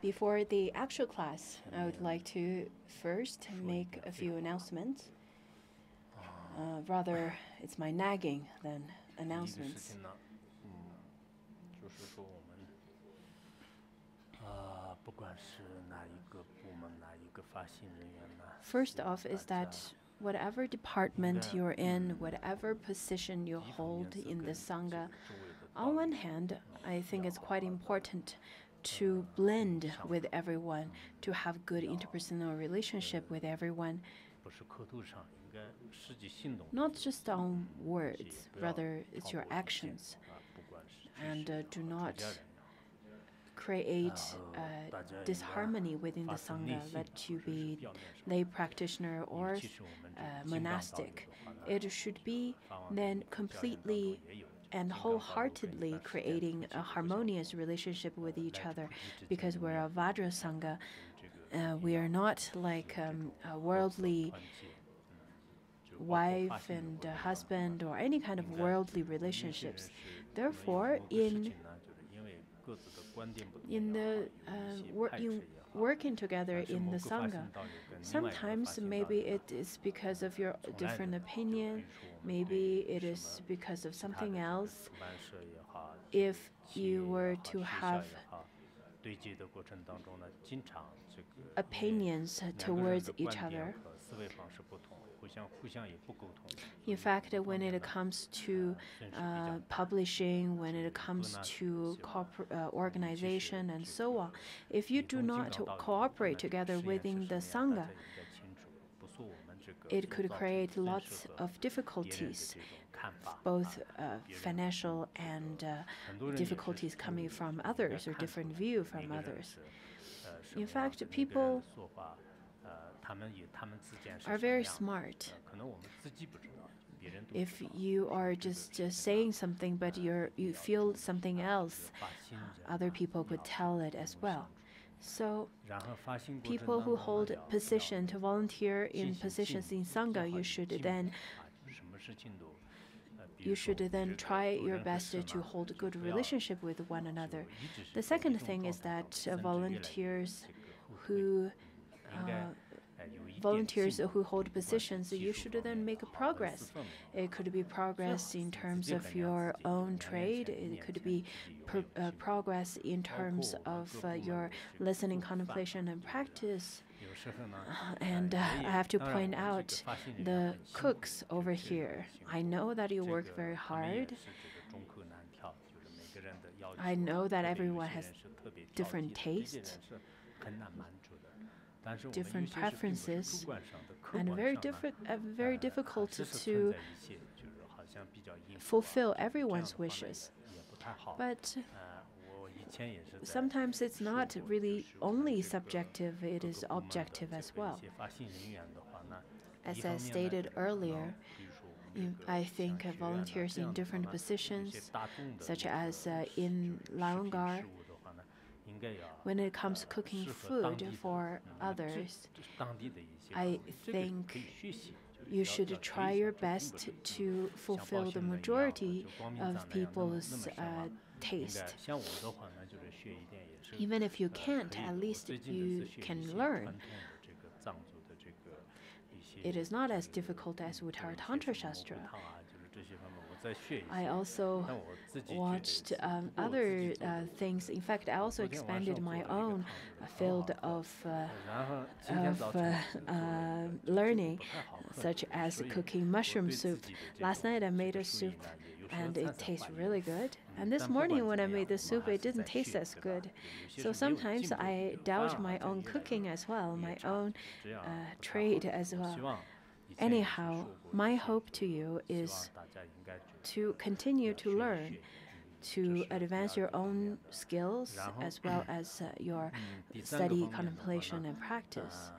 Before the actual class, I would like to first make a few announcements. Rather, it's my nagging than announcements. First off is that whatever department you're in, whatever position you hold in the Sangha, on one hand, I think it's quite important to blend with everyone, to have good interpersonal relationship with everyone, not just on words, rather it's your actions. And do not create disharmony within the Sangha, let you be lay practitioner or monastic. It should be then completely and wholeheartedly creating a harmonious relationship with each other, because we're a Vajra Sangha. We are not like a worldly wife and husband or any kind of worldly relationships. Therefore, in working together in the Sangha, sometimes maybe it is because of your different opinion, maybe it is because of something else. If you were to have opinions towards each other, in fact, when it comes to publishing, when it comes to organization and so on, if you do not cooperate together within the Sangha, it could create lots of difficulties, both financial and difficulties coming from others or different view from others. In fact, people are very smart. If you are just saying something but you feel something else, other people could tell it as well. So people who hold position to volunteer in positions in Sangha, you should then try your best to hold a good relationship with one another. The second thing is that volunteers who hold positions, you should then make a progress. It could be progress in terms of your own trade. It could be progress in terms of your listening, contemplation, and practice. And I have to point out the cooks over here. I know that you work very hard. I know that everyone has different tastes, different preferences, and very difficult to fulfill everyone's wishes. But sometimes it's not really only subjective, it is objective as well. As I stated earlier, I think volunteers in different positions, such as in Laongar, when it comes to cooking food for others, I think you should try your best to fulfill the majority of people's taste. Even if you can't, at least you can learn. It is not as difficult as Uttara Tantra Shastra. I also watched other things. In fact, I also expanded my own field of learning, such as cooking mushroom soup. Last night I made a soup and it tastes really good. And this morning when I made the soup, it didn't taste as good. So sometimes I doubt my own cooking as well, my own trade as well. Anyhow, my hope to you is to continue to learn, to advance your own skills as well as your study, contemplation, and practice.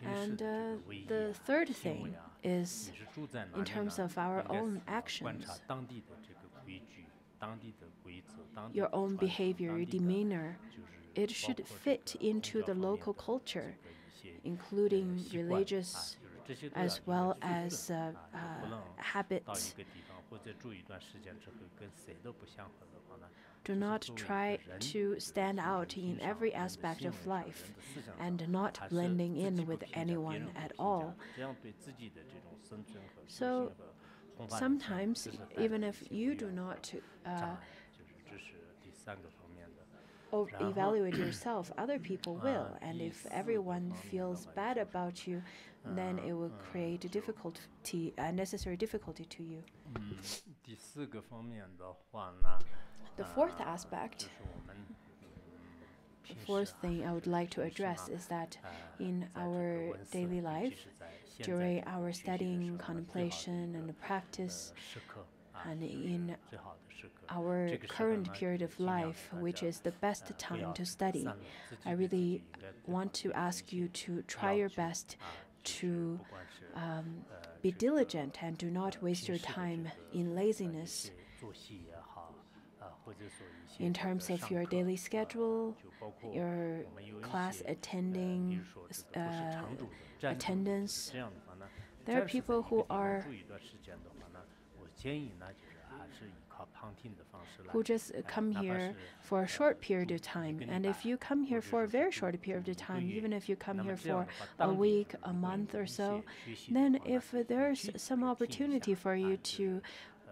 And the third thing is in terms of our own actions, your own behavior, your demeanor, it should fit into the local culture, including religious as well as habits. do not try to stand out in every aspect of life and not blending in with anyone at all. So sometimes, even if you do not evaluate yourself, other people will. And if everyone feels bad about you, then it will create unnecessary difficulty to you. The fourth aspect, the fourth thing I would like to address is that in our daily life, during our studying, contemplation, and practice, and in our current period of life, which is the best time to study, I really want to ask you to try your best to be diligent and do not waste your time in laziness. In terms of your daily schedule, your class attendance, there are people who just come here for a short period of time. And if you come here for a very short period of time, even if you come here for a week, a month or so, then if there's some opportunity for you to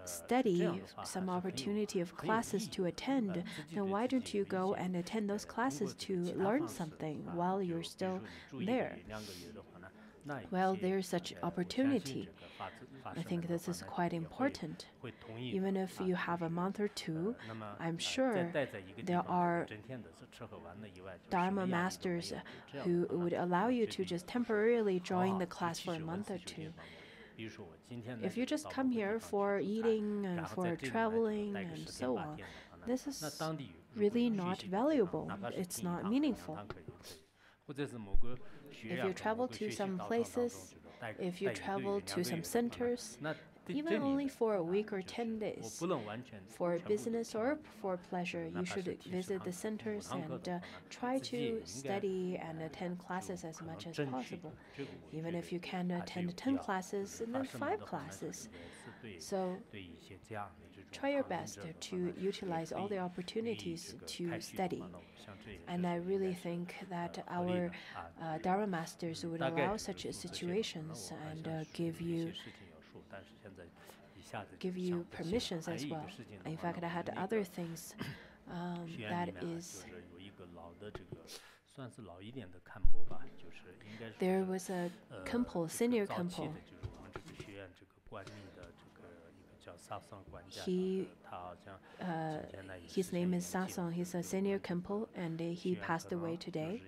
study, some opportunity of classes to attend, then why don't you go and attend those classes to learn something while you're still there? Well, there's such opportunity. I think this is quite important. Even if you have a month or two, I'm sure there are Dharma masters who would allow you to just temporarily join the class for a month or two. If you just come here for eating and for traveling and so on, this is really not valuable. It's not meaningful. If you travel to some places, if you travel to some centers, even only for a week or 10 days, for business or for pleasure, you should visit the centers and try to study and attend classes as much as possible. Even if you can attend 10 classes, and then 5 classes. So try your best to utilize all the opportunities to study. And I really think that our Dharma masters would allow such situations and give you permissions as well. In fact, I had other things that is. There was a Khenpo, senior Khenpo. His name is Sasong. He's a senior Khenpo, and he passed away today.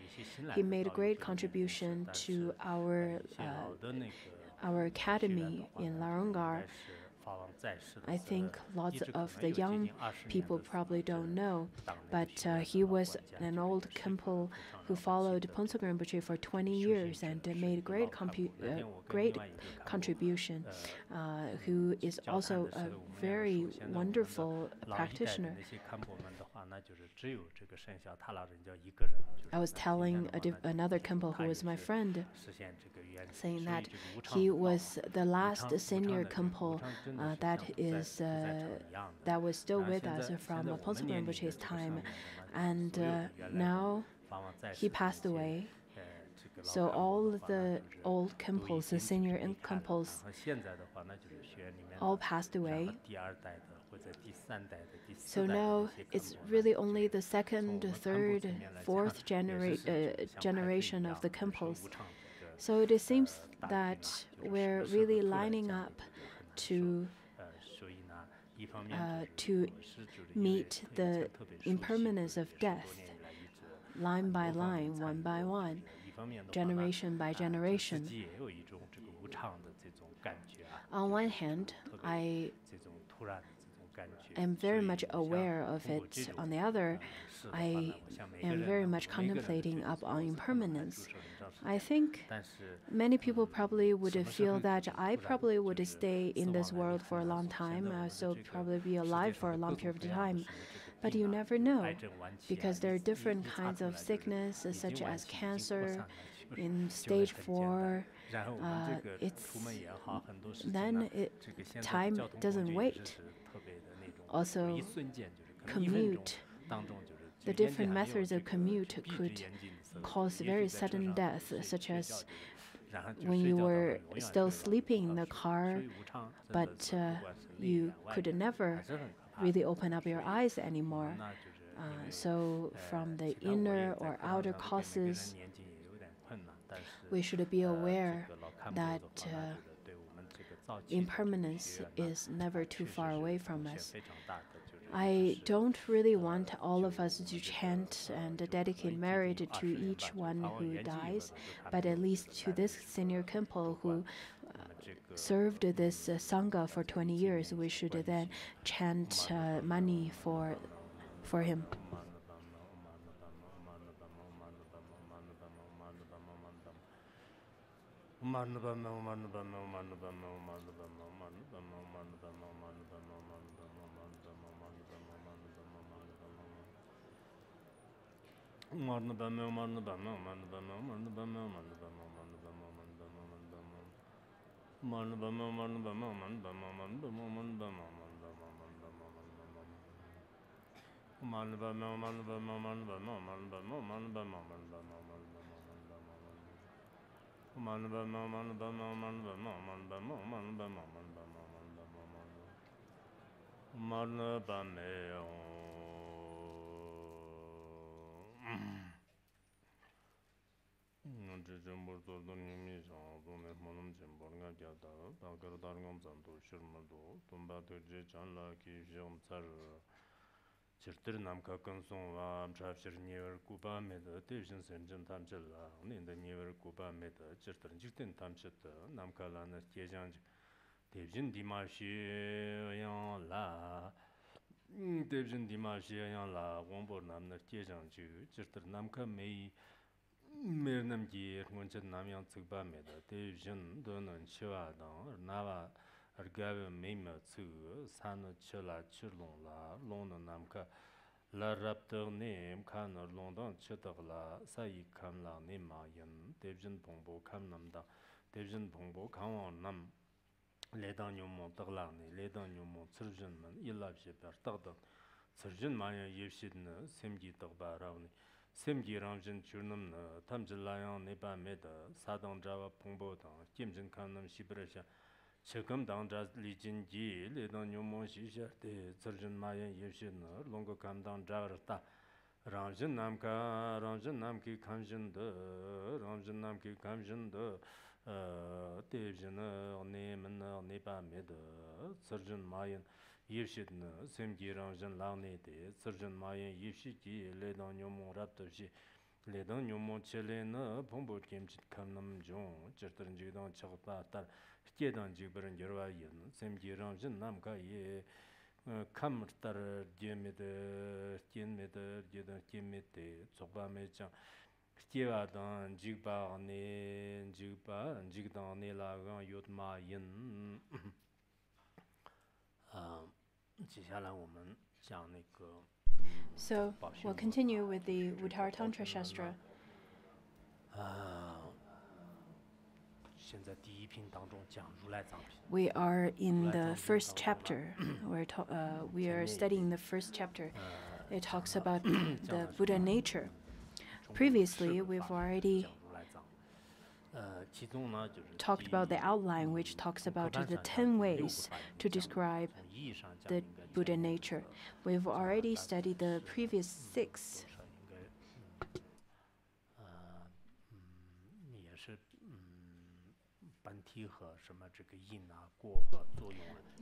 He made a great contribution to our academy in Larangar. I think lots of the young people probably don't know, but he was an old Khenpo who followed Phuntsok Rinpoche for 20 years and made great contribution, who is also a very wonderful practitioner. I was telling another Khenpo who was my friend, saying that he was the last senior Khenpo that was still with us from Phuntsok Rinpoche's time, and now he passed away. So all the old Khenpos, the senior Khenpos, all passed away. So now it's really only the second, third, fourth generation of the Khenpos. So it seems that we're really lining up to meet the impermanence of death, line by line, one by one, generation by generation. On one hand, I am very much aware of it. On the other, I am very much contemplating up on impermanence. I think many people probably would feel that I probably would stay in this world for a long time, so probably be alive for a long period of time. But you never know, because there are different kinds of sickness, such as cancer, in stage 4. Time doesn't wait. Also, commute, the different methods of commute could cause very sudden death, such as when you were still sleeping in the car, but you could never really open up your eyes anymore. So from the inner or outer causes, we should be aware that impermanence is never too far away from us. I don't really want all of us to chant and dedicate merit to each one who dies, but at least to this senior Khenpo who served this Sangha for 20 years, we should then chant money for him. La raptor ne kan longdang chetak la sayi kam la ne ma yin devjin pongbo kam nam da devjin pongbo kamwa nam ledang nyumo tagla ne ledang nyumo tsirjin man ilab shepar tagda tsirjin maya yevshid ne semgi tagba raw ne semgi rangjin churnam ne tamjil layang ne ba me da sadang jawa pongbo dang kimjin kam nam shibrasha Chekam dang dras li jin ji le dang nyumon shi shar de tsirjin mayan yevshin ne longo kam dang drar ta rangjin nam ki kamjin de rangjin nam ki kamjin de devjin ne men ne ba me de tsirjin mayan yevshin ne semgi rangjin lang ne de tsirjin mayan yevshi ji le dang nyumon rab de shi le dang nyumon chele ne pongbo kimchit kam nam jong chirtarin ji dang chagpa tar Kedan jibran jirwa yin, semji ramjin namka ye kam tar jemede, jemede, jedan jemede, tsokpa mechang, kewa dan jigba ne, jigdan ne la gang yotma yin. 接下来我们讲那个 So we'll continue with the Uttara Tantra Shastra. We are in the first chapter. We are studying the first chapter. It talks about the Buddha nature. Previously, we've already talked about the outline, which talks about the 10 ways to describe the Buddha nature. We've already studied the previous 6.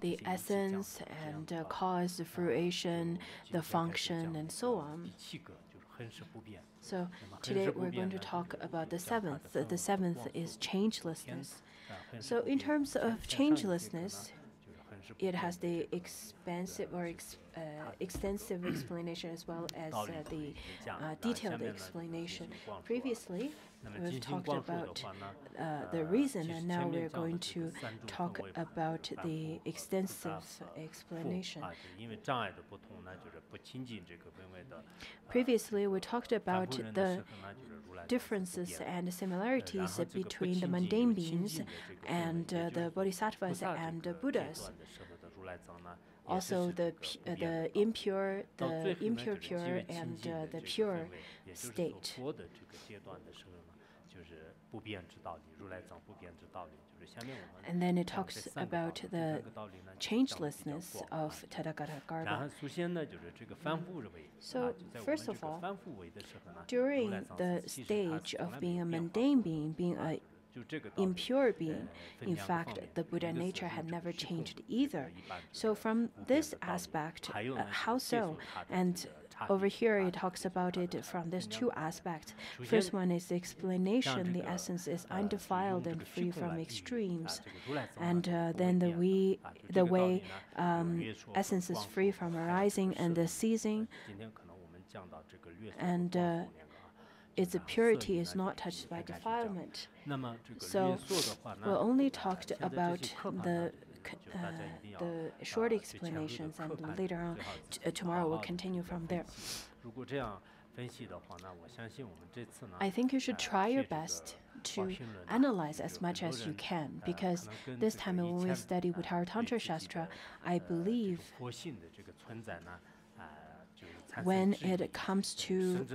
The essence and cause, the fruition, the function, and so on. So today we're going to talk about the 7th. The 7th is changelessness. So in terms of changelessness, it has the extensive explanation as well as the detailed explanation. Previously, we've talked about the reason, and now we're going to talk about the extensive explanation. Previously, we talked about the differences and similarities between the mundane beings and the bodhisattvas and the Buddhas. also the impure, pure, and the pure state. And then it talks about the changelessness of Tathagata Garba. So, first of all, during the stage of being a mundane being, being a impure being, in fact, the Buddha nature had never changed either. So from this aspect, how so? And over here it talks about it from these two aspects. First one is the explanation. The essence is undefiled and free from extremes. And then the way essence is free from arising and the ceasing. And its purity is not touched by defilement. So we'll only talked about the short explanations, and later on, tomorrow we'll continue from there. I think you should try your best to analyze as much as you can, because this time when we study Uttara Tantra Shastra, I believe when it comes to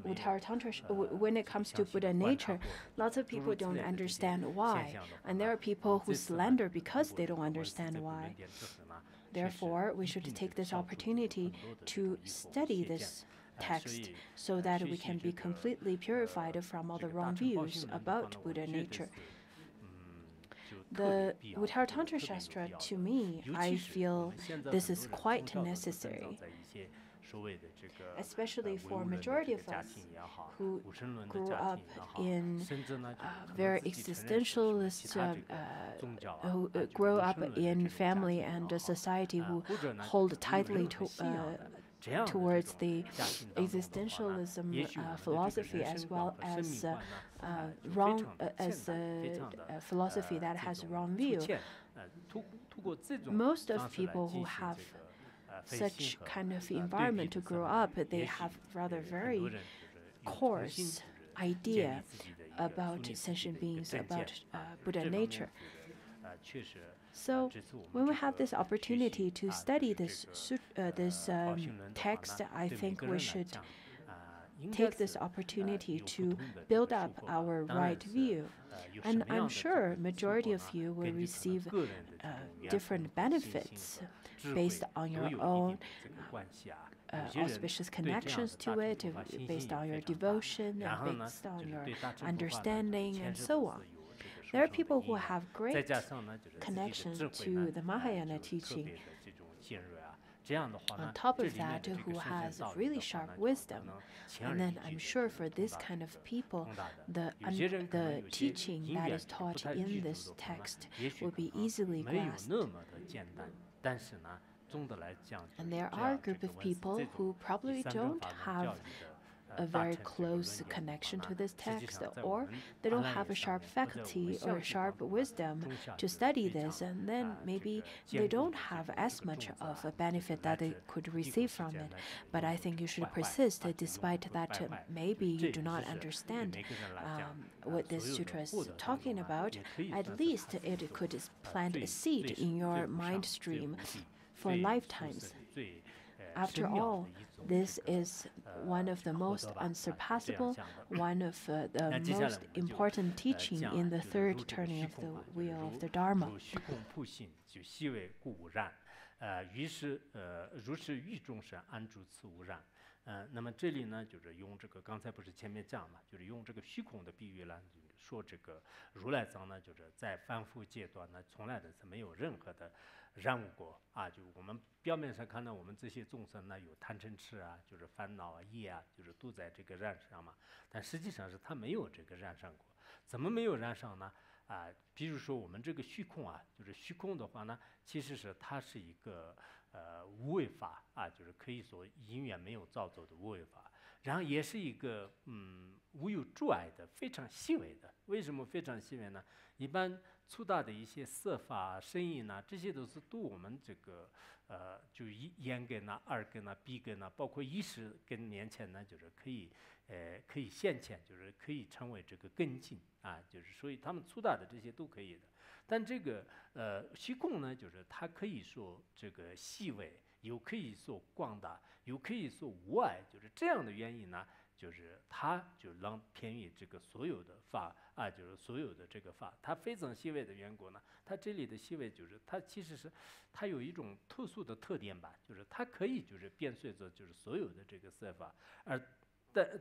Uttara Tantra, when it comes to Buddha nature, lots of people don't understand why. And there are people who slander because they don't understand why. Therefore, we should take this opportunity to study this text so that we can be completely purified from all the wrong views about Buddha nature. The Uttara Tantra Shastra, to me, I feel this is quite necessary, especially for majority of us who grew up in very existentialist, who grow up in family and a society who hold tightly towards the existentialism philosophy, as well as philosophy that has wrong view. Most of people who have such kind of environment to grow up, they have rather very coarse idea about sentient beings, about Buddha nature. So when we have this opportunity to study this text, I think we should take this opportunity to build up our right view. And I'm sure majority of you will receive different benefits based on your own auspicious connections to it, based on your devotion, and based on your understanding, and so on. There are people who have great connection to the Mahayana teaching. On top of that, who has really sharp wisdom. And then I'm sure for this kind of people, the teaching that is taught in this text will be easily grasped. And there are a group of people who probably don't have a very close connection to this text, or they don't have a sharp faculty or sharp wisdom to study this, and then maybe they don't have as much of a benefit that they could receive from it. But I think you should persist, despite that maybe you do not understand what this sutra is talking about. At least it could plant a seed in your mind stream for lifetimes. After all, this is one of the most unsurpassable, one of the most important teaching in the third turning of the wheel of the Dharma. 然后也是一个无有阻碍的，非常细微的。为什么非常细微呢？一般粗大的一些色法、声音呐，这些都是对我们这个就眼根呐、耳根呐、鼻根呐，包括意识跟年前呢，就是可以现前，就是可以成为这个根进啊，就是所以他们粗大的这些都可以的。但这个虚空呢，就是它可以说这个细微，又可以说广大，又可以说无碍，就是这样的原因呢。就是它就让偏于这个所有的法啊，就是所有的这个法，它非常细微的缘故呢，它这里的细微就是它其实是它有一种特殊的特点吧，就是它可以就是变随着就是所有的这个色法，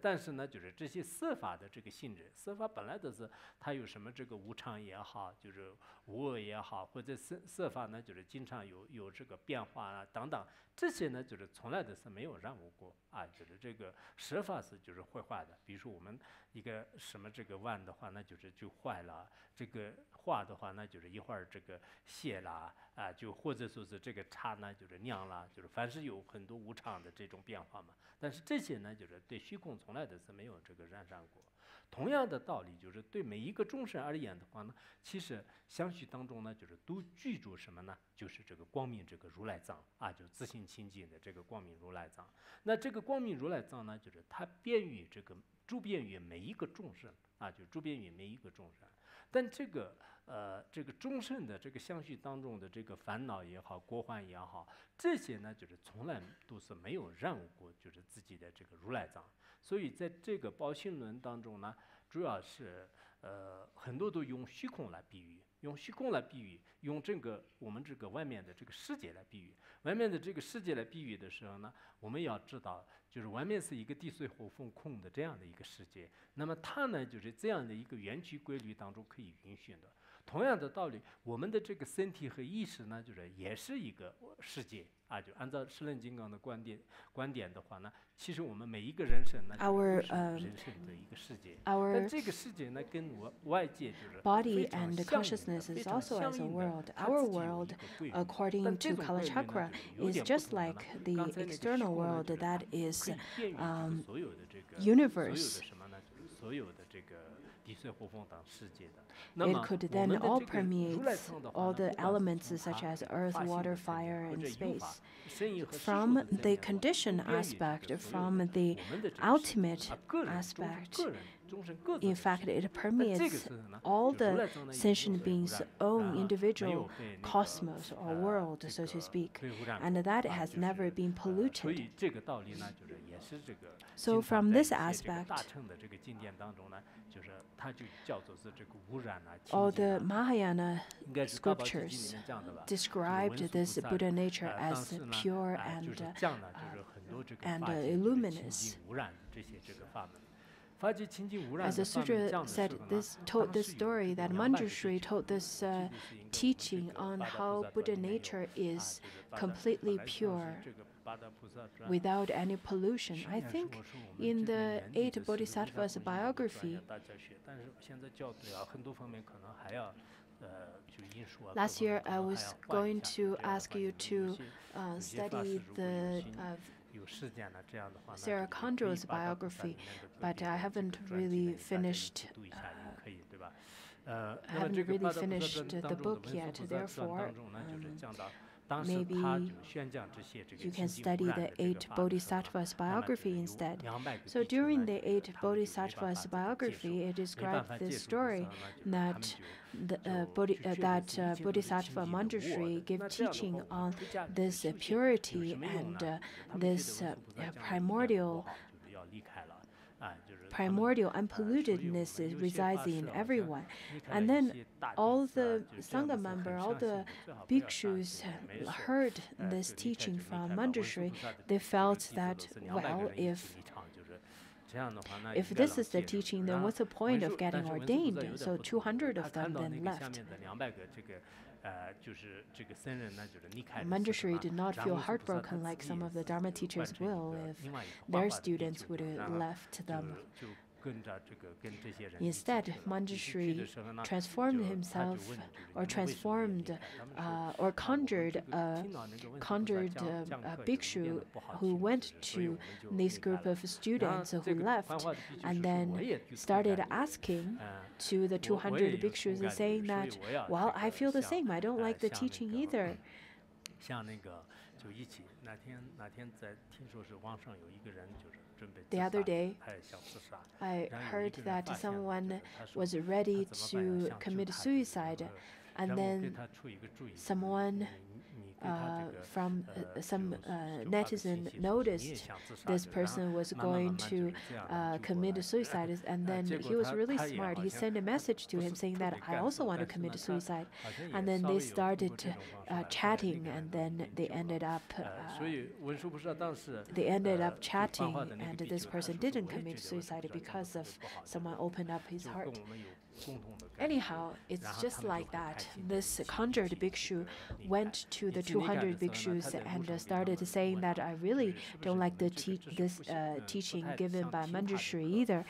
但是呢，就是这些色法的这个性质，色法本来都是它有什么这个无常也好，就是无我也好，或者色法呢，就是经常有这个变化啊等等，这些呢，就是从来都是没有让我过啊，就是这个色法是就是会坏的，比如说我们一个什么这个碗的话，那就坏了，这个画的话，那就是一会儿这个谢了啊，就或者说是这个茶呢就是酿了，就是凡是有很多无常的这种变化嘛。但是这些呢，就是对虚空从来都是没有这个染上过。同样的道理，就是对每一个众生而言的话呢，其实相续当中呢，就是都具足什么呢？就是这个光明这个如来藏啊，就自性清净的这个光明如来藏。那这个光明如来藏呢，就是它遍于这个诸遍于每一个众生啊，就诸遍于每一个众生。但这个众生的这个相续当中的这个烦恼也好，过患也好，这些呢，就是从来都是没有让过，就是自己的这个如来藏。所以在这个宝性论当中呢，主要是很多都用虚空来比喻，用虚空来比喻，用这个我们这个外面的这个世界来比喻。外面的这个世界来比喻的时候呢，我们要知道，就是外面是一个地水火风空的这样的一个世界，那么它呢，就是这样的一个缘起规律当中可以允许的。同样的道理，我们的这个身体和意识呢，就是也是一个世界啊。就按照释论金刚的观点的话呢，其实我们每一个人生呢，就是人生的一个世界。但这个世界呢，跟外界就是 body and consciousness is also as a world. Our world, according to Kalachakra, is just like the external world that is universe. It could then all permeate all the elements such as earth, water, fire, and space. From the conditioned aspect, from the ultimate aspect, in fact, it permeates all the sentient beings' own individual cosmos or world, so to speak, and that has never been polluted. So from this aspect, all the Mahayana scriptures described this Buddha nature as pure and luminous. As the sutra said, told this story that Manjushri told this teaching on how Buddha nature is completely pure, without any pollution. I think in the 8 Bodhisattvas biography, last year I was going to ask you to study the Sarah Condrell's biography, but I haven't really finished the book yet. Therefore, maybe you can study the 8 Bodhisattvas biography instead. So during the 8 Bodhisattvas biography, it described this story that Bodhisattva Manjushri gave teaching on this purity and this primordial unpollutedness resides in everyone. And then all the Sangha members, all the bhikshus heard this teaching from Manjushri. They felt that, well, if this is the teaching, then what's the point of getting ordained? So 200 of them then left. Manjushri did not feel heartbroken like some of the Dharma teachers will if their students would have left them. Instead, Manjushri transformed himself, or transformed, or conjured a bhikshu who went to this group of students who left, and then started asking to the 200 bhikshus, saying that, well, I feel the same. I don't like the teaching either. The other day, I heard that someone was ready to commit suicide, and then someone from some netizen noticed this person was going to commit suicide, and then he was really smart. He sent a message to him saying that I also want to commit suicide, and then they started chatting, and then they ended up chatting, and this person didn't commit suicide because of someone opened up his heart. Anyhow, it's just like that. This conjured bhikshu went to the 200 bhikshus and started saying that I really don't like the teaching given by Manjushri either.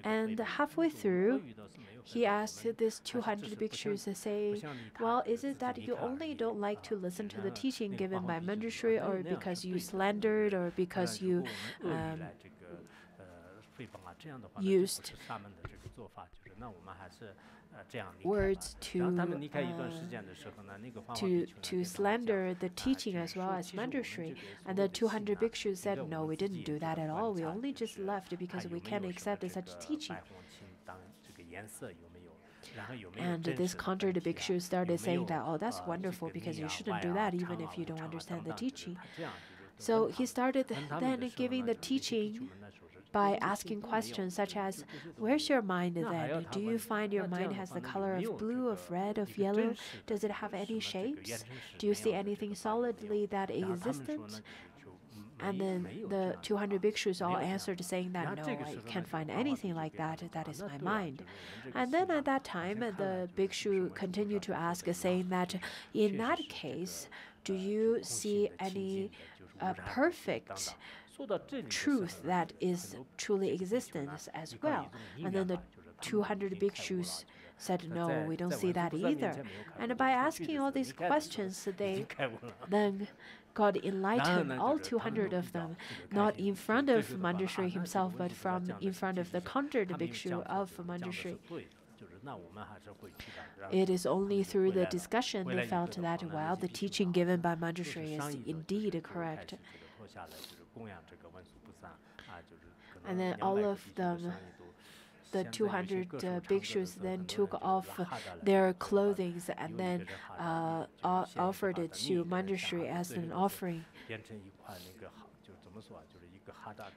And halfway through, he asked this 200 bhikshus, saying, well, is it that you only don't like to listen to the teaching given by Manjushri, or because you slandered, or because you used words to slander the teaching as well as Manjushri? And the 200 bhikshus said, no, we didn't do that at all. We only just left because we can't accept such teaching. And this conjured bhikshu started saying that, oh, that's wonderful, because you shouldn't do that even if you don't understand the teaching. So he started then giving the teaching by asking questions such as, where's your mind then? Do you find your mind has the color of blue, of red, of yellow? Does it have any shapes? Do you see anything solidly that existent? And then the 200 bhikshus all answered saying that, no, I can't find anything like that. That is my mind. And then at that time, the bhikshu continued to ask, saying that, in that case, do you see any perfect truth that is truly existence as well? And then the 200 bhikshus said, no, we don't see that either. And by asking all these questions, they then got enlightened, all 200 of them, not in front of Manjushri himself, but in front of the conjured bhikshu of Manjushri. It is only through the discussion they felt that, well, the teaching given by Manjushri is indeed correct. And then all of them, the 200 bhikshus, then took off their clothing and then offered it to Manjushri as an offering.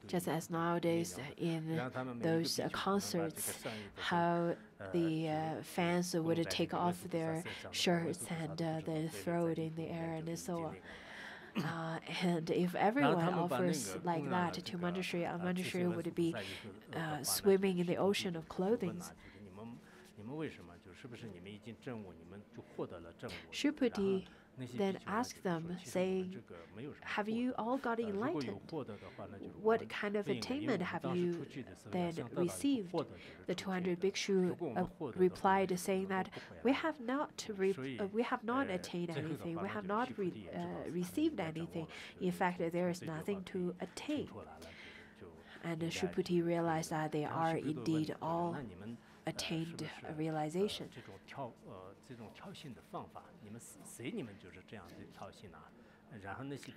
Just as nowadays in those concerts, how the fans would take off their shirts and then throw it in the air and so on. And if everyone offers like that to Manjushri, Manjushri would be swimming in the ocean of clothing. Shriputi then asked them, saying, have you all got enlightened? What kind of attainment have you then received? The 200 bhikshu replied, saying that we have not attained anything. We have not received anything. In fact, there is nothing to attain. And Shriputi realized that they are indeed all attained a realization.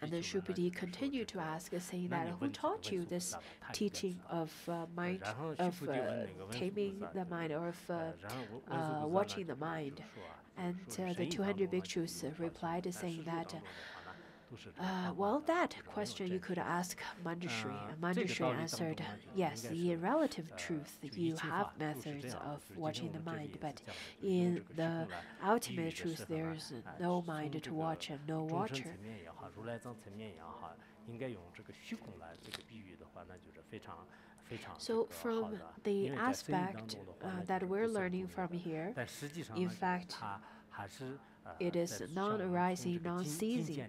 And then Shriputi continued to ask, saying that, who taught you this teaching of mind, of taming the mind, or of watching the mind? And the 200 bhikshus replied, saying that, well, that question you could ask Manjushri. And Manjushri answered, yes, in relative truth, you have methods of watching the mind, but in the ultimate truth, there is no mind to watch and no watcher. So from the aspect that we're learning from here, in fact, it is non-arising, non-ceasing.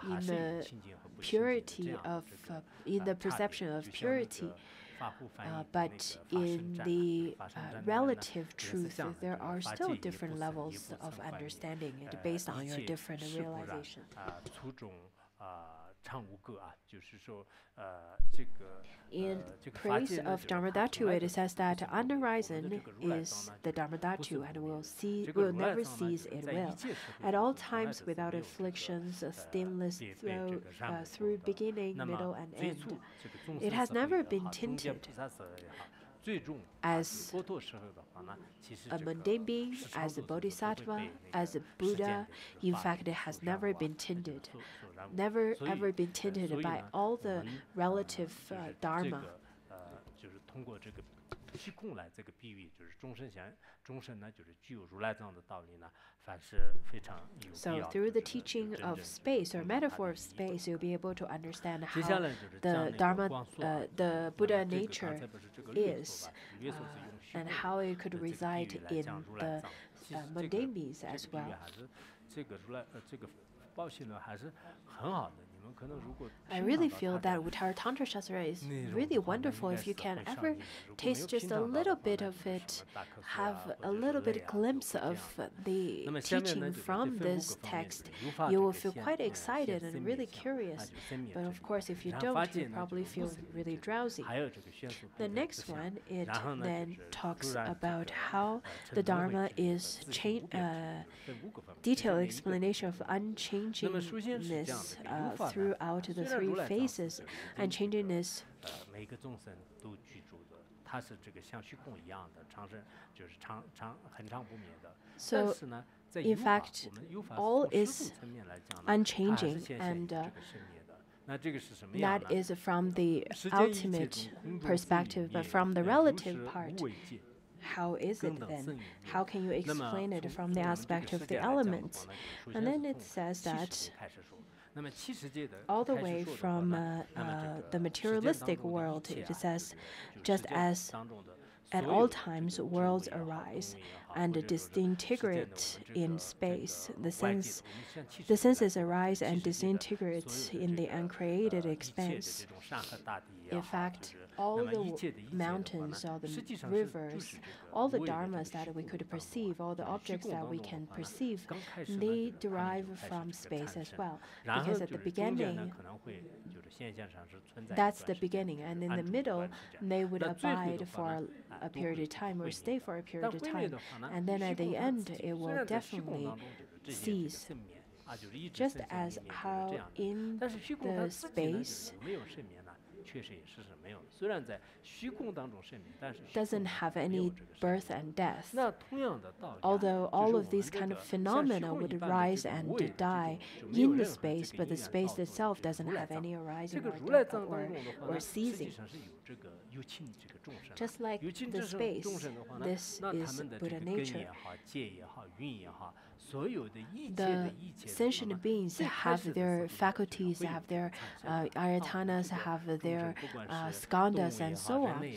in the purity of, in the perception of purity. But in the relative truth, there are still different levels of understanding it based on your different realization. In praise of Dharmadhatu, it says that unarisen is the Dharmadhatu and will never cease, it will. At all times without afflictions, stainless through beginning, middle, and end. It has never been tinted as a mundane being, as a bodhisattva, as a Buddha. In fact, it has never been tinted, never ever been tinted by all the relative dharma. So through the teaching of space or metaphor of space, you'll be able to understand how the Dharma, the Buddha nature is, and how it could reside in the mundane beings as well. I really feel that Uttara Tantra Shastra is really wonderful. If you can ever taste just a little bit of it, have a little bit glimpse of the teaching from this text, you will feel quite excited and really curious. But of course, if you don't, you probably feel really drowsy. The next one, it then talks about how the Dharma is detailed explanation of unchangingness throughout the three phases, unchangingness. So, in fact, all is unchanging, and that is from the ultimate perspective, but from the relative part, how is it then? How can you explain it from the aspect of the elements? And then it says that all the way from the materialistic world, it says, just as at all times worlds arise and disintegrate in space, the senses arise and disintegrate in the uncreated expanse. In fact, all the mountains, all the rivers, all the dharmas that we could perceive, all the objects that we can perceive, they derive from space as well. Because at the beginning, that's the beginning, and in the middle, they would abide for a period of time or stay for a period of time, and then at the end, it will definitely cease. Just as how in the space doesn't have any birth and death. Although all of these kind of phenomena would rise and die in the space, but the space itself doesn't have any arising or ceasing. Just like the space, this is Buddha nature. The sentient beings have their faculties, have their ayatanas, have their skandhas, and so on,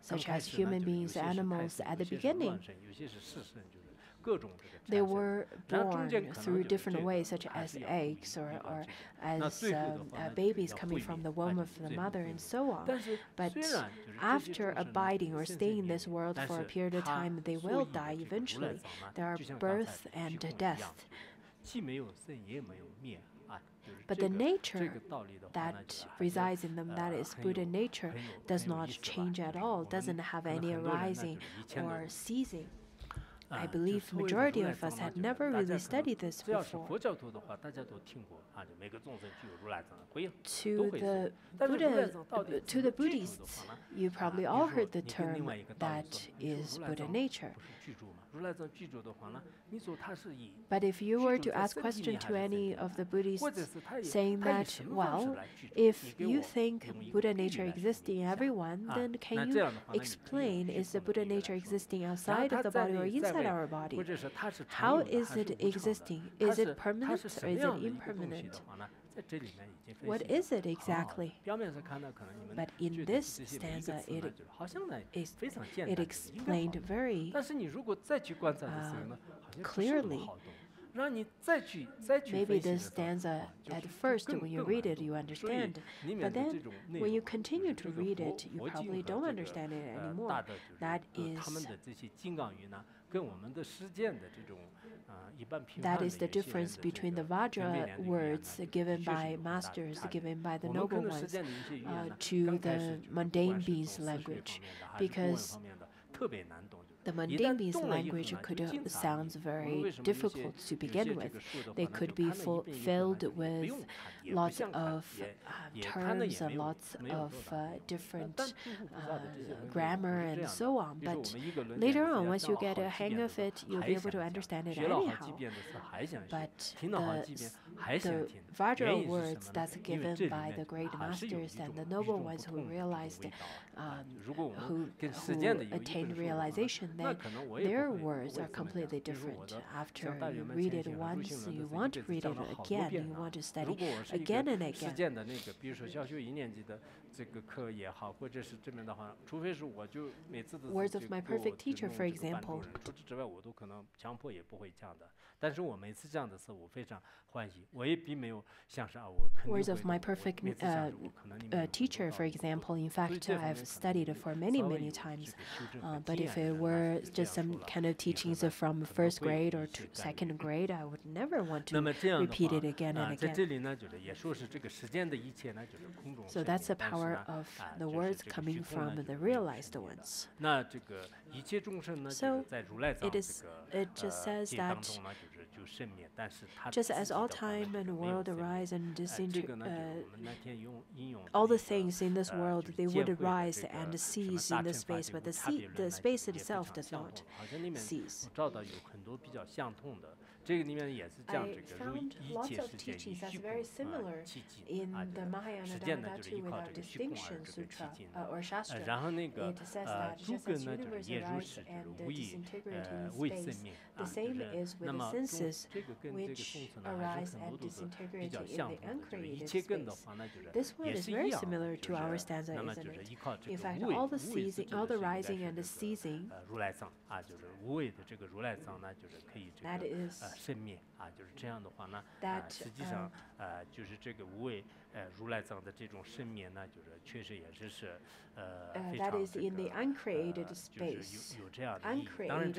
such as human beings, animals. At the beginning, they were born through different ways, such as eggs or as babies coming from the womb of the mother and so on. But after abiding or staying in this world for a period of time, they will die eventually. There are birth and death. But the nature that resides in them, that is Buddha nature, does not change at all, doesn't have any arising or ceasing. I believe majority of us had never really studied this before. To the Buddhists, you probably all heard the term that is Buddha nature. But if you were to ask question to any of the Buddhists saying that, well, if you think Buddha nature exists in everyone, then can you explain, is the Buddha nature existing outside of the body or inside our body? How is it existing? Is it permanent or is it impermanent? What is it exactly? But in this stanza, it explained very clearly Maybe this stanza at first, when you read it, you understand. But then, when you continue to read it, you probably don't understand it anymore. That is the difference between the Vajra words given by masters, given by the noble ones, to the mundane beings' language. Because the mundane beings' language could sound very difficult to begin with. They could be filled with lots of terms and lots of different grammar and so on. But later on, once you get a hang of it, you'll be able to understand it anyhow. But the Vajra words that's given by the great masters and the noble ones who realized, who attained realization, then their words are completely different. After you read it once, you want to read it again, you want to study again and again. Words of my perfect teacher, for example. Words of my perfect teacher, for example, in fact, I've studied for many times. But if it were just some kind of teachings from first grade or second grade, I would never want to repeat it again and again. So that's the power of the words coming from the realized ones. So it just says that just as all time and world arise and all the things in this world, they would arise and cease in the space, but the space itself does not cease. I found lots of teachings that's very similar in the Mahayana Dhammadhatu without distinction sutra or shastra. It says that just as universe arises and disintegrate in space, the same is with the senses which arise and disintegrate in the uncreated space. This one is very similar to our stanza, isn't it? In fact, all the rising and the ceasing, that is that is in the uncreated space. Uncreated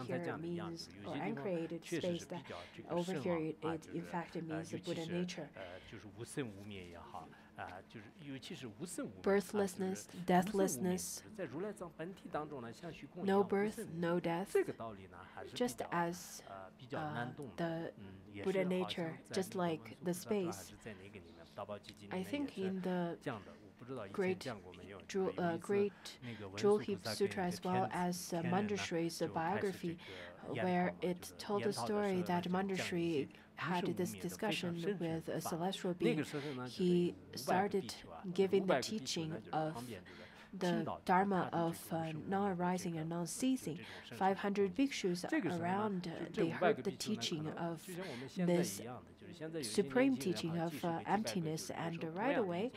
here means, or uncreated space, that over here it in fact it means the Buddha nature. Birthlessness, deathlessness, no birth, no death, just as the Buddha nature, just like the space. I think in the great Jewel Heap Sutra, as well as Manjushri's biography, where it told the story that Manjushri had this discussion with a celestial being. He started giving the teaching of the Dharma of non-arising and non-ceasing. 500 bhikshus around, they heard the teaching of this supreme teaching of emptiness, and right away,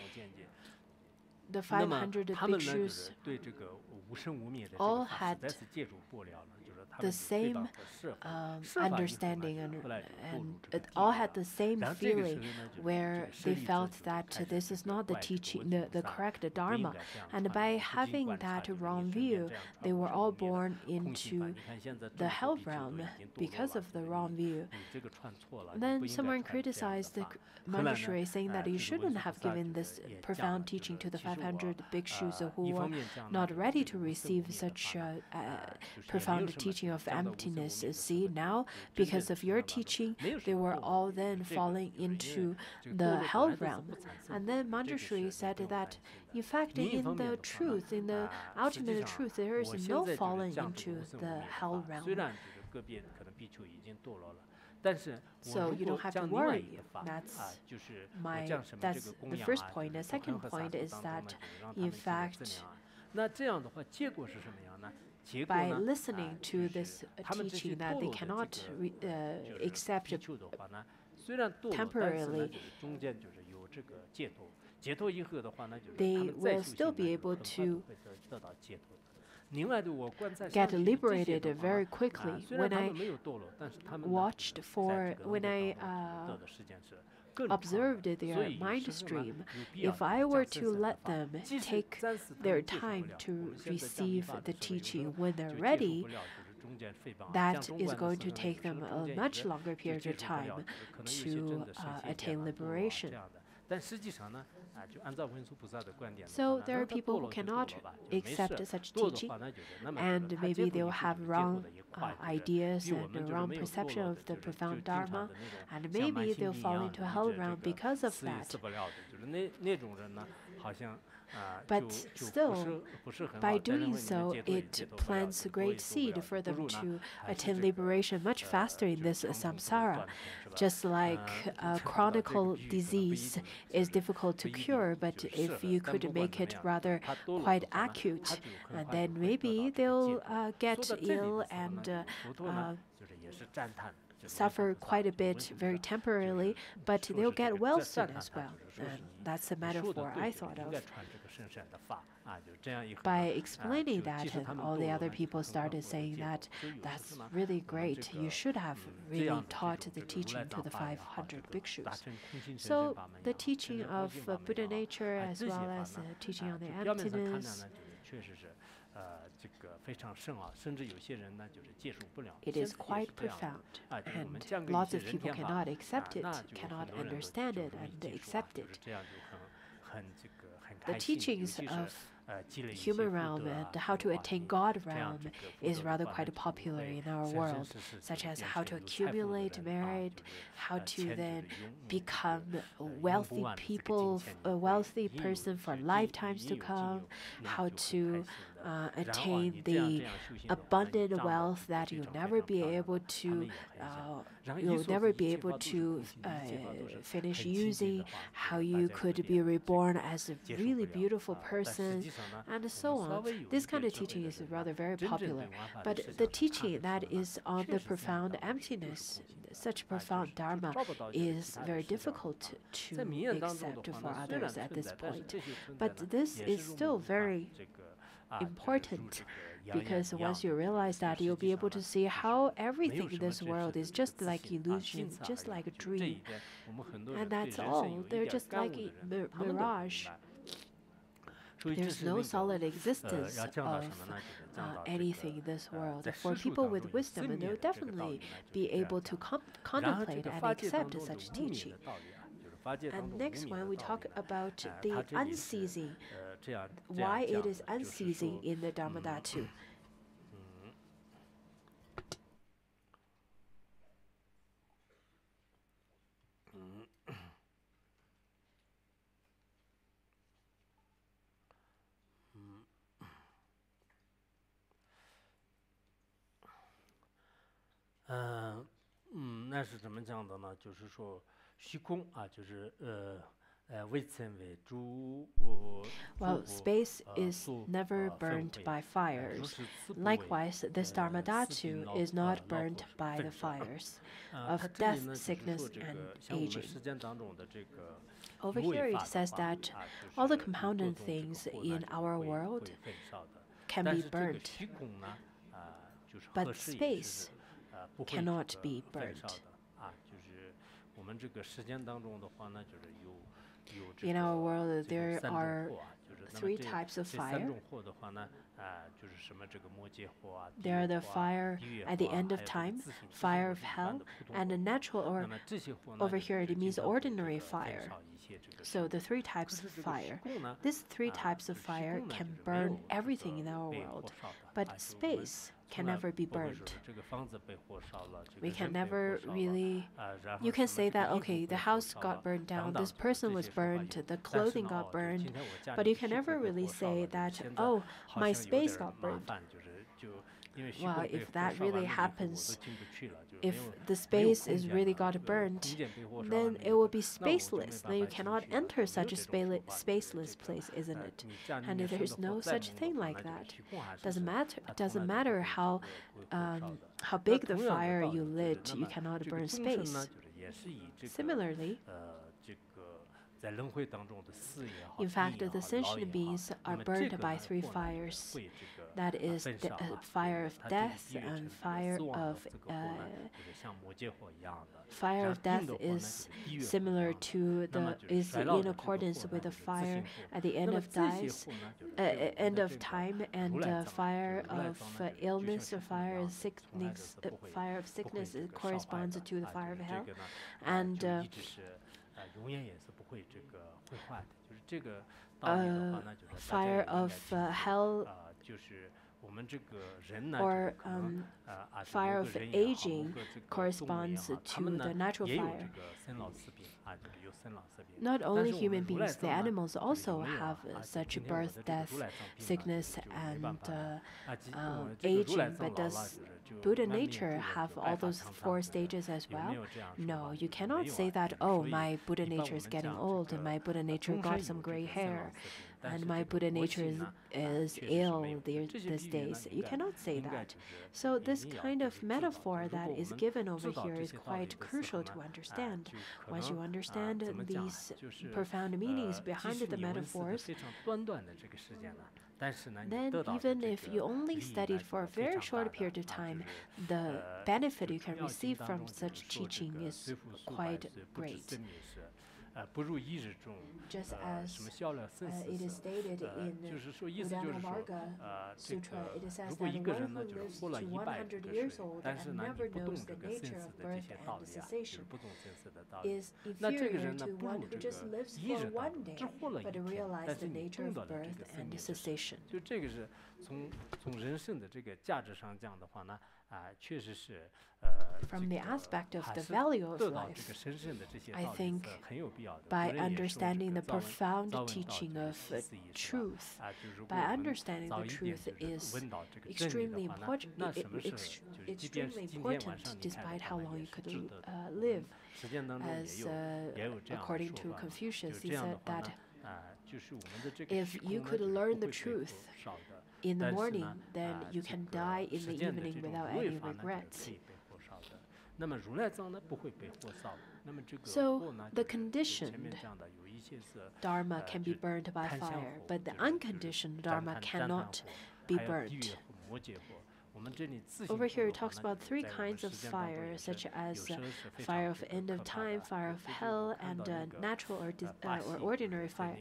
the 500 bhikshus all had the same understanding and all had the same feeling, where they felt that this is not the teaching, the correct Dharma. And by having that wrong view, they were all born into the hell realm because of the wrong view. Then someone criticized Manjushri, saying that you shouldn't have given this profound teaching to the 500 bhikshus who were not ready to receive such profound teaching of emptiness. See, now, because of your teaching, they were all then falling into the hell realm. And then Manjushri said that, in fact, in the truth, in the ultimate truth, there is no falling into the hell realm. So you don't have to worry. That's the first point. The second point is that, in fact, by listening to this teaching that they cannot accept temporarily, they will still be able to get liberated very quickly. When I observed their mind stream, if I were to let them take their time to receive the teaching when they're ready, that is going to take them a much longer period of time to attain liberation. So there are people who cannot accept such teaching, and maybe they'll have wrong ideas and a wrong perception of the profound Dharma, and maybe they'll fall into a hell realm because of that. But still, by doing so, it plants a great seed for them to attain liberation much faster in this samsara. Just like a chronic disease is difficult to cure, but if you could make it rather quite acute, then maybe they'll get ill and suffer quite a bit very temporarily, but they'll get well soon as well. And that's the metaphor I thought of. By explaining that, and all the other people started saying that that's really great. You should have really taught the teaching to the 500 bhikshus. So the teaching of Buddha nature as well as the teaching on the emptiness, it is quite profound, and lots of people cannot accept it, cannot understand it and accept it. The teachings of human realm and how to attain God realm is rather quite popular in our world, such as how to accumulate merit, how to then become wealthy people, a wealthy person for lifetimes to come, how to attain the abundant wealth that you'll never be able to finish using, how you could be reborn as a really beautiful person, and so on. This kind of teaching is rather very popular. But the teaching that is on the profound emptiness, such profound Dharma, is very difficult to accept for others at this point. But this is still very important, because once you realize that, you'll be able to see how everything in this world is just like illusions, just like a dream. And that's all. They're just like a mirage. There's no solid existence of anything in this world. For people with wisdom, they'll definitely be able to contemplate and accept such teaching. And next one, we talk about the unceasing, why it is unceasing in the Dharmadhatu. Well, space is never burnt by fires. Likewise, this Dharmadhatu is not burnt by the fires of death, sickness, and aging. Over here it says that all the compounded things in our world can be burnt, but space cannot be burnt. In our world, there are three types of fire. There are the fire at the end of time, fire of hell, and a natural, or over here it means ordinary fire. So the three types of fire. These three types of fire can burn everything in our world, but space can never be burnt. We can never really, you can say that, okay, the house got burned down, this person was burned, the clothing got burned, but you can never really say that, oh, my space got burned. Well, if that really happens, if the space is really got burnt, then it will be spaceless. Then you cannot enter such a spaceless place, isn't it? And there's no such thing like that. Doesn't matter how big the fire you lit, you cannot burn space. Similarly, In fact, the sentient beings are burned by 3 fires. That is the fire of death, and fire of death is similar to is in accordance with the fire at the end of time, and fire of illness or fire of sickness corresponds to the fire of hell, and fire of hell or fire of aging corresponds to the natural fire. Not only human beings, the animals also have such birth, death, sickness, and aging. But does Buddha nature have all those 4 stages as well? No, you cannot say that, oh, my Buddha nature is getting old, and my Buddha nature got some gray hair, and my Buddha nature is ill these days. You cannot say that. So this kind of metaphor that is given over here is quite crucial to understand. Once you understand these profound meanings behind the metaphors, then even if you only studied for a very short period of time, the benefit you can receive from such teaching is quite great. Just as it is stated in Udana Sutra, it says that one who lives to 100 years old and never knows the nature of birth and cessation is inferior to one who just lives for one day but realizes the nature of birth and cessation. From the aspect of the value of life, I think by understanding the profound teaching of truth, by understanding the truth is extremely important despite how long you could live. As according to Confucius, he said that if you could learn the truth in the morning, then you can die in the evening without any regrets. So the conditioned Dharma can be burned by fire, but the unconditioned Dharma cannot be burnt. Over here, it talks about 3 kinds of fire, such as fire of end of time, fire of hell, and natural or ordinary fire.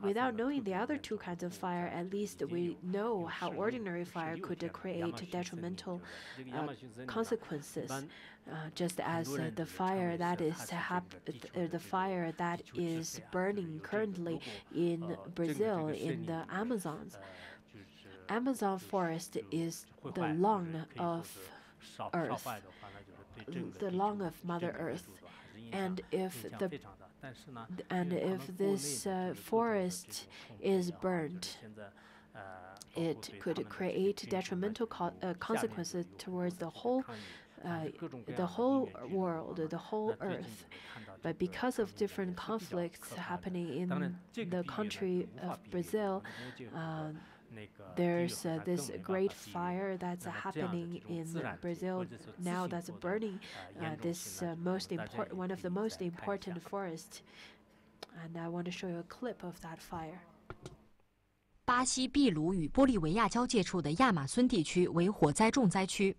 Without knowing the other 2 kinds of fire, at least we know how ordinary fire could create detrimental consequences. Just as the fire that is burning currently in Brazil, in the Amazon forest is the lung of Earth, the lung of Mother Earth, and if this forest is burnt, it could create detrimental consequences towards the whole world, the whole Earth. But because of different conflicts happening in the country of Brazil, there's this great fire that's happening in Brazil now that's burning this one of the most important forests. And I want to show you a clip of that fire. 巴西秘鲁与玻利维亚交界处的亚马孙地区为火灾重灾区，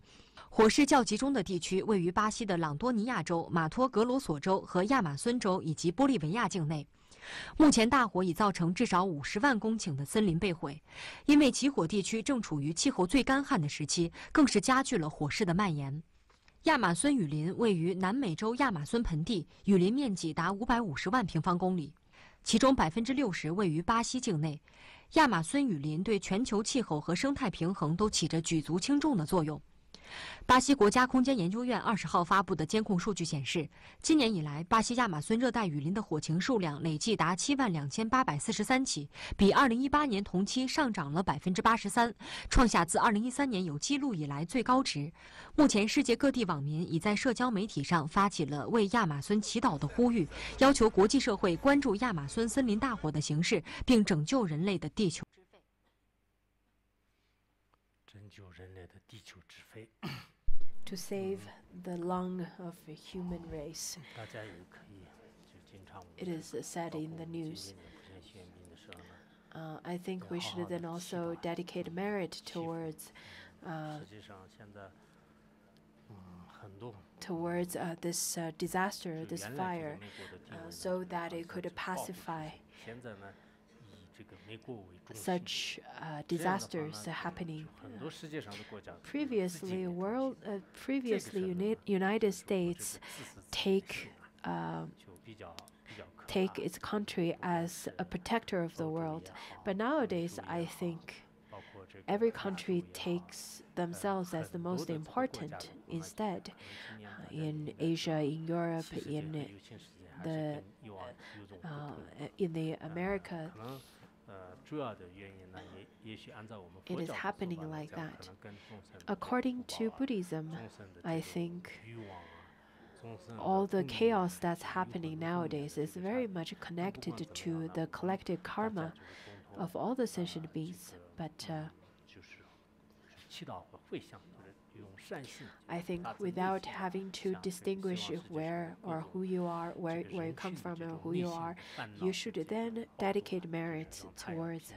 火势较集中的地区位于巴西的朗多尼亚州、马托格罗索州和亚马孙州以及玻利维亚境内。目前，大火已造成至少50万公顷的森林被毁。因为起火地区正处于气候最干旱的时期，更是加剧了火势的蔓延。亚马孙雨林位于南美洲亚马孙盆地，雨林面积达550万平方公里，其中60%位于巴西境内。亚马孙雨林对全球气候和生态平衡都起着举足轻重的作用。巴西国家空间研究院20号发布的监控数据显示，今年以来，巴西亚马孙热带雨林的火情数量累计达72843起，比2018年同期上涨了83%，创下自2013年有记录以来最高值。目前，世界各地网民已在社交媒体上发起了为亚马孙祈祷的呼吁，要求国际社会关注亚马孙森林大火的形势，并拯救人类的地球。To save the lung of the human race. it is said in the news. I think we should then also dedicate merit towards this disaster, this fire, so that it could pacify such disasters happening. Previously, United States take its country as a protector of the world, but nowadays I think every country takes themselves as the most important instead. In Asia, in Europe, in the America, it is happening like that. According to Buddhism, I think all the chaos that's happening nowadays is very much connected to the collective karma of all the sentient beings. But I think without having to distinguish where or who you are, where you come from or who you are, you should then dedicate merit towards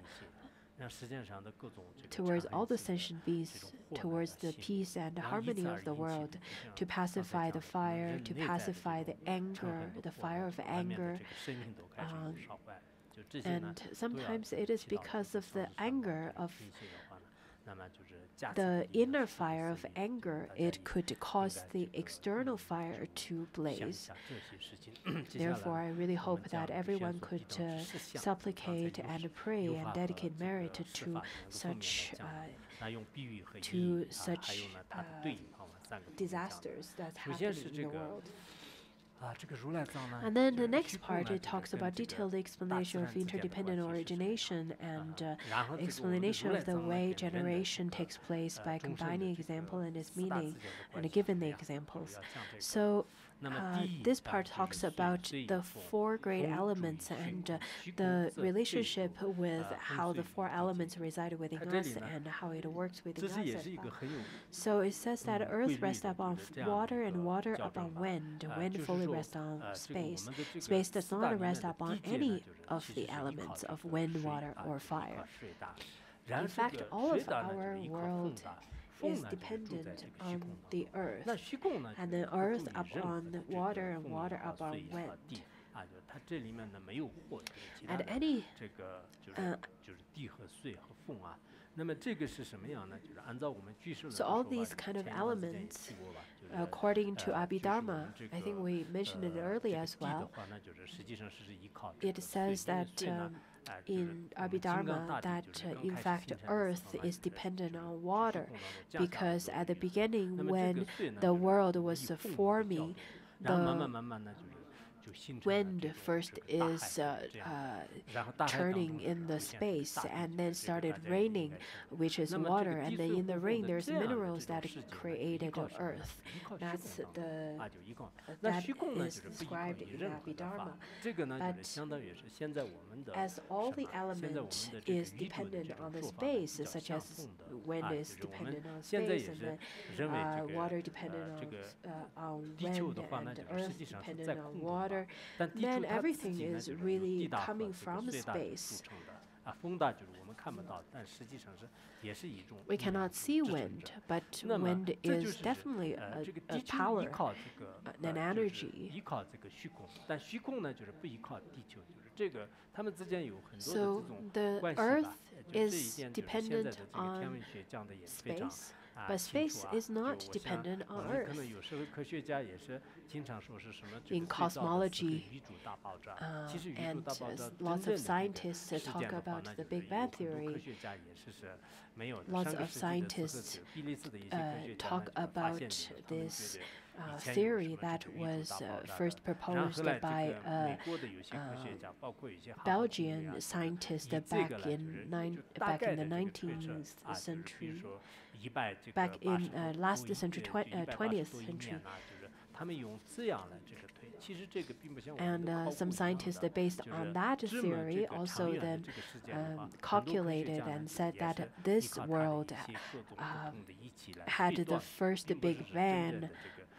all the sentient beings, towards the peace and harmony of the world, to pacify the fire, to pacify the anger, the fire of anger. And sometimes it is because of the anger of the inner fire of anger, it could cause the external fire to blaze. Therefore, I really hope that everyone could supplicate and pray and dedicate merit to such disasters that's happening in the world. And then the next part, it talks about detailed explanation of interdependent origination and explanation of the way generation takes place by combining example and its meaning and given the examples. So this part talks about the four great elements and the relationship with how the four elements reside within us and how it works within us as well. So it says that earth rests upon water and water upon wind. Wind fully rests on space. Space does not rest upon any of the elements of wind, water, or fire. In fact, all of our world is dependent on the earth, and the earth upon water and water upon wind. And any so all these kind of elements, according to Abhidharma, I think we mentioned it earlier as well, it says that in Abhidharma that in fact earth is dependent on water, because at the beginning when the world was forming, the wind first is turning in the space and then started raining, which is water, and then in the rain there's minerals that created the earth. That is described in Abhidharma. But as all the element is dependent on the space, such as wind is dependent on space, and then water dependent on wind, and earth dependent on water, then everything is really coming from space. We cannot see wind, but wind is definitely a power, an energy. So the earth is dependent on space, but space is not dependent on Earth. In cosmology, and lots of scientists talk about the Big Bang Theory. Lots of scientists talk about this theory that was first proposed by a Belgian scientist back in the 19th century, back in last century, 20th century. And some scientists, based on that theory, also then calculated and said that this world had the first Big Bang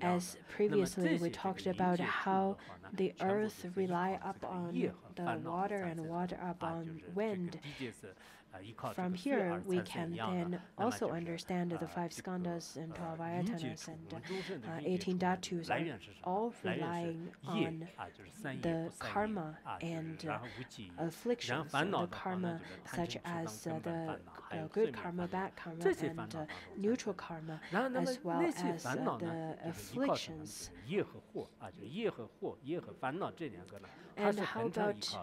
As previously we talked about how the earth rely upon the water and water upon wind. from here, we can then also understand the 5 skandhas and 12 ayatanas and 18 dhatus are all relying on the karma and afflictions, the karma such as the good karma, bad karma, and neutral karma, as well as the afflictions. And how about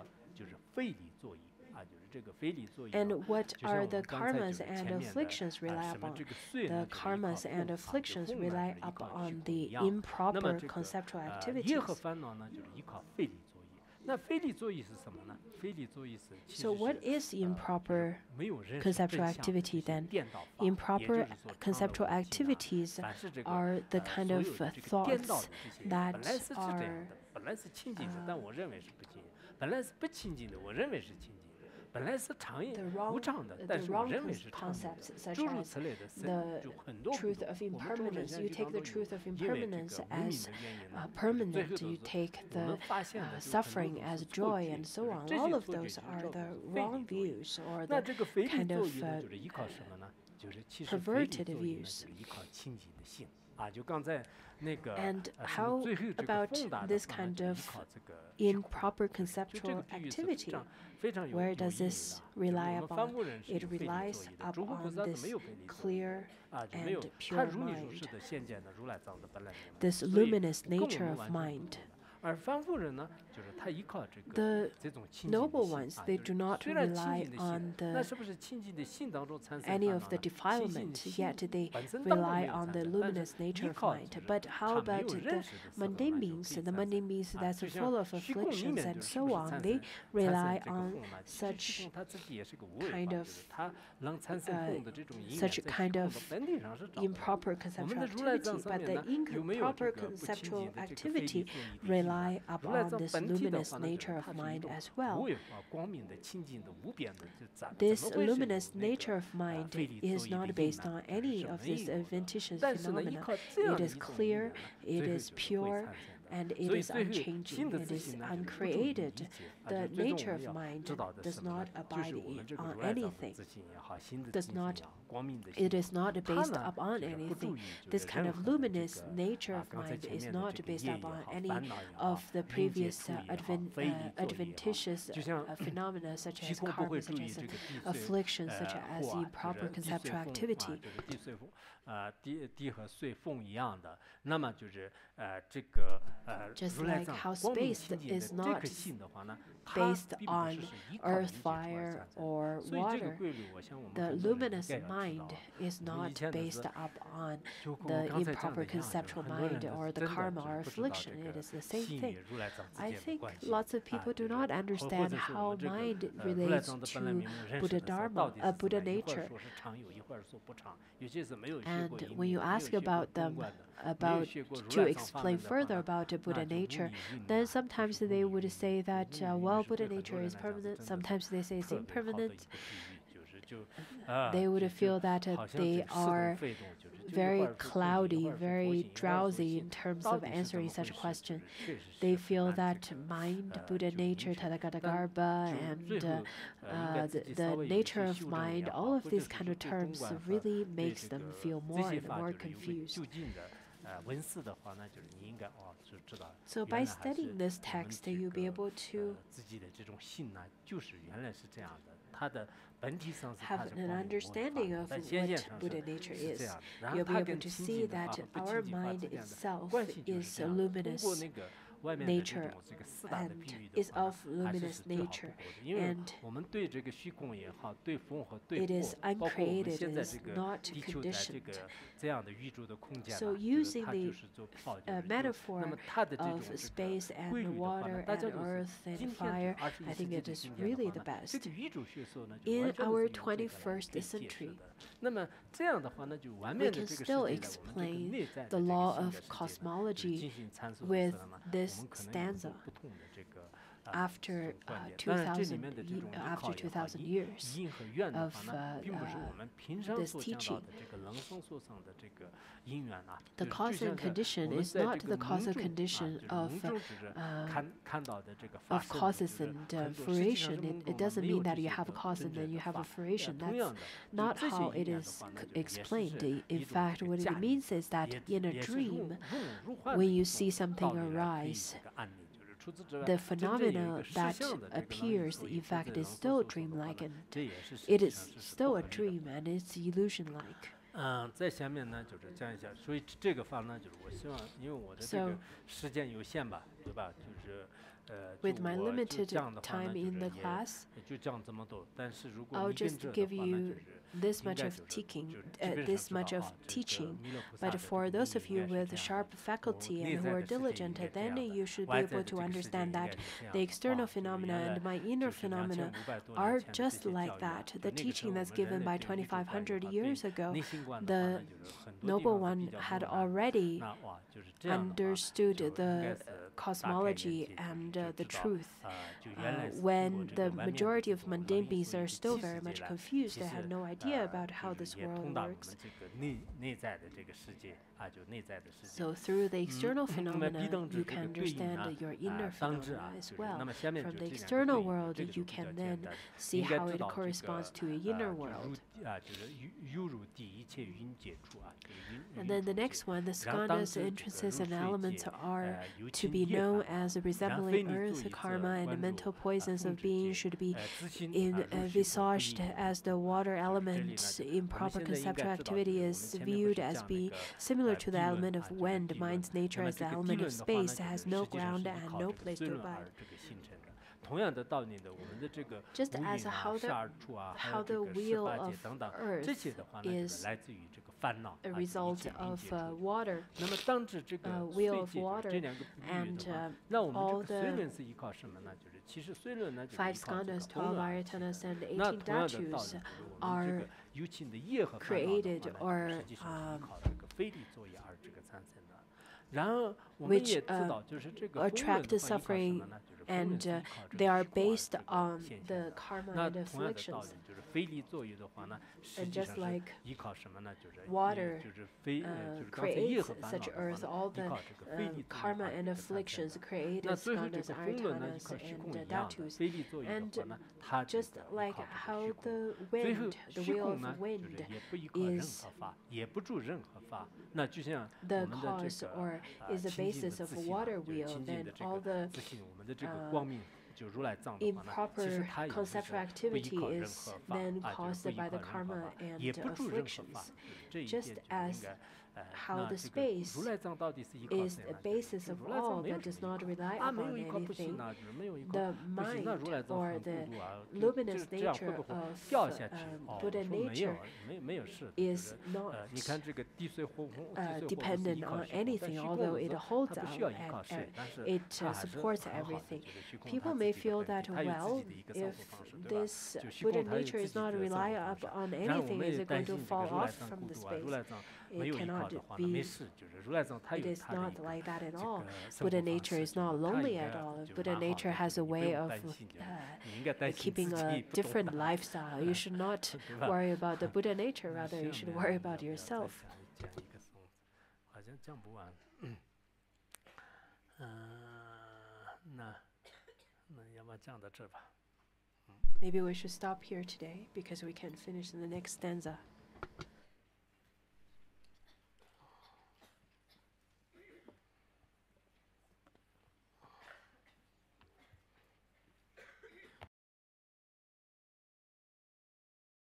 and what are the karmas and afflictions rely upon? The karmas and afflictions rely upon the improper conceptual activities. So what is improper conceptual activity then? Improper conceptual activities are the kind of thoughts that are the wrong concepts, such as the truth of impermanence. You take the truth of impermanence as permanent. You take the suffering as joy, and so on. All of those are the wrong views, or the kind of perverted views. And how about this kind of improper conceptual activity? Where does this rely upon? It relies upon this clear and pure mind, this luminous nature of mind. The noble ones, they do not rely on any of the defilement, yet they rely on the luminous nature of mind. But how about the mundane beings? The mundane beings that's full of afflictions and so on, they rely on such kind of improper conceptual activity. But the improper conceptual activity rely upon this luminous nature of mind as well. This luminous nature of mind is not based on any of these adventitious phenomena. It is clear, it is pure, and it is unchanging, it is uncreated. The nature of mind does not abide on anything, it is not based upon anything. This kind of luminous nature of mind is not based upon any of the previous adventitious phenomena, such as karma, such as affliction, such as improper conceptual activity. Just like how space is not based on earth, fire, or water, the luminous mind is not based upon the improper conceptual mind or the karma or affliction. It is the same thing. I think lots of people do not understand how mind relates to Buddha Dharma, Buddha nature. And when you ask about them, to explain further about Buddha nature, then sometimes they would say that, well, Buddha nature is permanent. Sometimes they say it's impermanent. They would feel that they are very cloudy, very drowsy in terms of answering such a question. They feel that mind, Buddha nature, Tadakatagarbha, and the nature of mind, all of these kind of terms really makes them feel more and more confused. So by studying this text, you'll be able to have an understanding of what Buddha nature is. You'll be able to see that our mind itself is a luminous nature and is of luminous nature, and it is uncreated, it is not conditioned. So using the metaphor of space and water and earth and fire, I think it is really the best. In our 21st century, we can still explain the law of cosmology with this stanza. after 2000 years of this teaching. The cause and condition is not the causal condition of causes and fruition. It doesn't mean that you have a cause and then you have a fruition. That's not how it is explained. In fact, what it means is that in a dream, when you see something arise, the phenomena that appears, in fact, is still dreamlike, and it is still a dream, and it's illusion-like. 在下面呢就是讲一下，所以这个法呢就是我希望，因为我的这个时间有限吧，对吧？就是with my limited time in the class, I'll just give you this much of teaching, but for those of you with sharp faculty and who are diligent, then you should be able to understand that the external phenomena and my inner phenomena are just like that. The teaching that's given by 2,500 years ago, the Noble One had already understood the cosmology and the truth. When the majority of mundane beings are still very much confused, they have no idea about how this world works. So through the external phenomena, you can understand your inner phenomena as well. From the external world, you can then see how it corresponds to your inner world. And then the next one, the skandhas, entrances, and elements are to be known as resembling earth, karma, and the mental poisons of being should be envisaged as the water element. Improper conceptual activity is viewed as being similar to the element of wind. Mind's nature as the element of space has no ground and no place to abide. Just as how the wheel of earth is a result of water, wheel of water, and all the 5 skandhas, 12 ayatanas, and 18 dhatus are created or which attract suffering, and they are based on the karma and afflictions. And just like water creates such earth, all the karma and afflictions create skandhas, ayatanas, and dhatus. And just like how the wind, the wheel of wind, is the cause or is the basis of a water wheel, then all the improper conceptual activity is then caused by the karma and afflictions. Just as how the space is the basis of all but does not rely upon anything, the mind or the luminous nature of Buddha nature is not dependent on anything, although it holds out and it supports everything. People may feel that, well, if this Buddha nature is not relying on anything, is it going to fall off from the space? It cannot be. It is not like that at all. Buddha nature is not lonely at all. Buddha nature has a way of keeping a different lifestyle. You should not worry about the Buddha nature, rather you should worry about yourself. Maybe we should stop here today because we can finish in the next stanza.